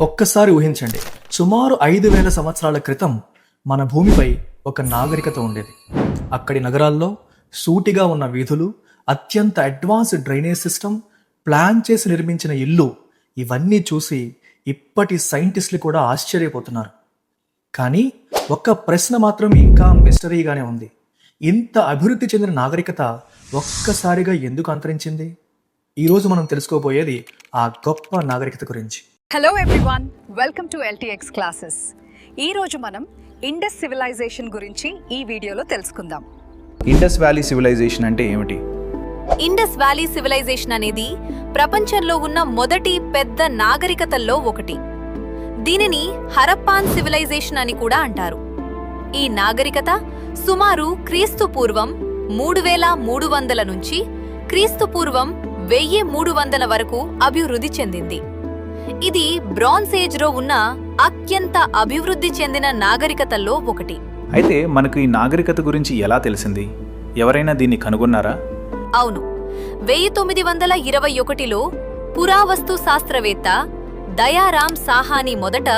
ఒక్కసారి ఊహించండి, సుమారు 5,000 సంవత్సరాల క్రితం మన భూమిపై ఒక నాగరికత ఉండేది. అక్కడి నగరాల్లో సూటిగా ఉన్న వీధులు, అత్యంత అడ్వాన్స్డ్ డ్రైనేజ్ సిస్టమ్, ప్లాన్ చేసి నిర్మించిన ఇల్లు, ఇవన్నీ చూసి ఇప్పటి సైంటిస్టులు కూడా ఆశ్చర్యపోతున్నారు. కానీ ఒక్క ప్రశ్న మాత్రం ఇంకా మిస్టరీగానే ఉంది. ఇంత అభివృద్ధి చెందిన నాగరికత ఒక్కసారిగా ఎందుకు అంతరించింది? ఈరోజు మనం తెలుసుకోబోయేది ఆ గొప్ప నాగరికత గురించి. Hello everyone, welcome to LTX classes. ఈరోజు మనం ఇండస్ సివిలైజేషన్ గురించి ఈ వీడియోలో తెలుసుకుందాం. ఇండస్ వ్యాలీ సివిలైజేషన్ అంటే ఏమిటి? ఇండస్ వ్యాలీ సివిలైజేషన్ అనేది ప్రపంచంలో ఉన్న మొదటి పెద్ద నాగరికతల్లో ఒకటి. దీనిని హరప్పాన్ సివిలైజేషన్ అని కూడా అంటారు. ఈ నాగరికత సుమారు క్రీస్తు పూర్వం 3300 నుంచి క్రీస్తు పూర్వం 1300 వరకు అభివృద్ధి చెందింది. ఇది బ్రాంజ్ ఏజ్ లో ఉన్న అత్యంత అభివృద్ధి చెందిన నాగరికతల్లో ఒకటి. అయితే మనకు ఈ నాగరికత గురించి ఎలా తెలిసింది? ఎవరైనా దీన్ని కనుగొన్నారా? అవును, 1921లో పురావస్తు శాస్త్రవేత్త దయారాం సాహాని మొదట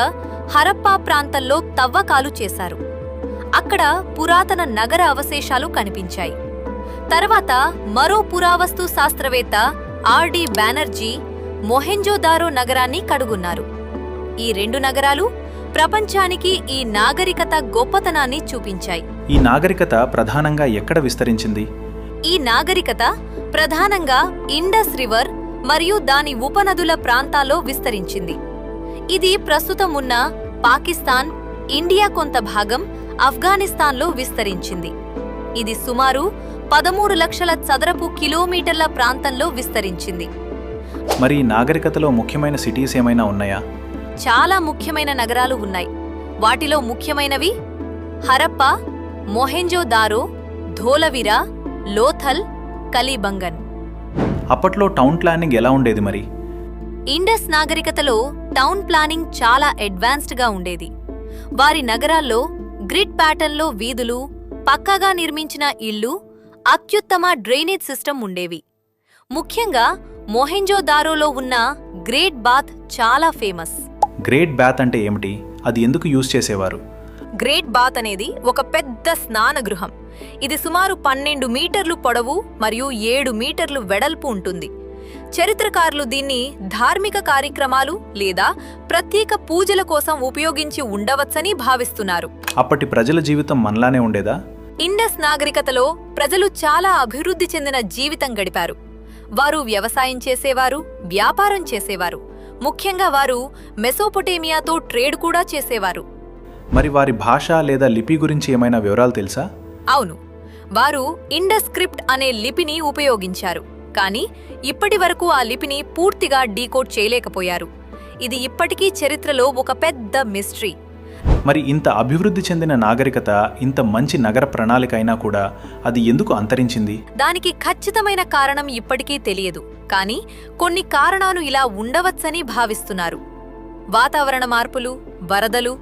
హరప్పా ప్రాంతంలో తవ్వకాలు చేశారు. అక్కడ పురాతన నగర అవశేషాలు కనిపించాయి. తర్వాత మరో పురావస్తు శాస్త్రవేత్త RD బ్యానర్జీ మొహెంజోదారో నగరాన్ని కనుగొన్నారు. ఈ రెండు నగరాలు ప్రపంచానికి ఈ నాగరికత గొప్పతనాన్ని చూపించాయి. ఈ నాగరికత ప్రధానంగా ఎక్కడ విస్తరించింది? ఈ నాగరికత ప్రధానంగా ఇండస్ రివర్ మరియు దాని ఉపనదుల ప్రాంతాల్లో విస్తరించింది. ఇది ప్రస్తుతం ఉన్న పాకిస్తాన్, ఇండియా కొంత భాగం, ఆఫ్ఘనిస్తాన్లో విస్తరించింది. ఇది సుమారు 13 లక్షల చదరపు కిలోమీటర్ల ప్రాంతంలో విస్తరించింది. మరి ఈ నాగరికతలో ముఖ్యమైన సిటీస్ ఏమైనా ఉన్నాయా? చాలా ముఖ్యమైన నగరాలు ఉన్నాయి. వాటిలో ముఖ్యమైనవి హరప్పా, మొహెంజోదారో, ధోలవిరా, లోథల్, కలిబంగన్. అప్పట్లో టౌన్ ప్లానింగ్ ఎలా ఉండేది మరి? ఇండస్ నాగరికతలో టౌన్ ప్లానింగ్ చాలా అడ్వాన్స్డ్గా ఉండేది. వారి నగరాల్లో గ్రిడ్ ప్యాటర్న్లో వీధులు, పక్కాగా నిర్మించిన ఇళ్ళు, అత్యుత్తమ డ్రైనేజ్ సిస్టమ్ ఉండేవి. ముఖ్యంగా మొహెంజోదారోలో ఉన్న గ్రేట్ బాత్ చాలా ఫేమస్. గ్రేట్ బాత్ అంటే ఏమిటి? అది ఎందుకు యూజ్ చేసేవారు? గ్రేట్ బాత్ అనేది ఒక పెద్ద స్నాన గృహం. ఇది సుమారు 12 మీటర్లు పొడవు మరియు 7 మీటర్లు వెడల్పు ఉంటుంది. చరిత్రకారులు దీన్ని ధార్మిక కార్యక్రమాలు లేదా ప్రత్యేక పూజల కోసం ఉపయోగించి ఉండవచ్చని భావిస్తున్నారు. అప్పటి ప్రజల జీవితం మనలానే ఉండేదా? ఇండస్ నాగరికతలో ప్రజలు చాలా అభివృద్ధి చెందిన జీవితం గడిపారు. వారు వ్యవసాయం చేసేవారు, వ్యాపారం చేసేవారు. ముఖ్యంగా వారు మెసోపొటేమియాతో ట్రేడ్ కూడా చేసేవారు. మరి వారి భాష లేదా లిపి గురించి ఏమైనా వివరాలు తెలుసా? అవును, వారు ఇండస్ స్క్రిప్ట్ అనే లిపిని ఉపయోగించారు. కానీ ఇప్పటి వరకు ఆ లిపిని పూర్తిగా డీకోడ్ చేయలేకపోయారు. ఇది ఇప్పటికీ చరిత్రలో ఒక పెద్ద మిస్టరీ. మరి ఇంత అభివృద్ధి చెందిన నాగరికత, ఇంత మంచి నగర ప్రణాళిక అయినా కూడా అది ఎందుకు అంతరించింది? దానికి ఖచ్చితమైన కారణం ఇప్పటికీ తెలియదు. కానీ కొన్ని కారణాలు ఇలా ఉండవచ్చని భావిస్తున్నారు. వాతావరణ మార్పులు, వరదలు,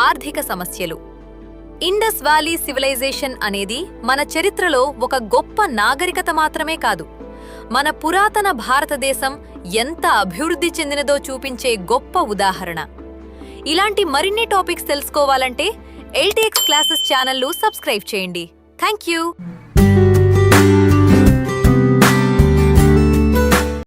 ఆర్థిక సమస్యలు. ఇండస్ వ్యాలీ సివిలైజేషన్ అనేది మన చరిత్రలో ఒక గొప్ప నాగరికత మాత్రమే కాదు, మన పురాతన భారతదేశం ఎంత అభివృద్ధి చెందినదో చూపించే గొప్ప ఉదాహరణ. ఇలాంటి మరిన్ని టాపిక్స్ తెలుసుకోవాలంటే LTX క్లాసెస్ ఛానల్ను సబ్స్క్రైబ్ చేయండి. Thank you.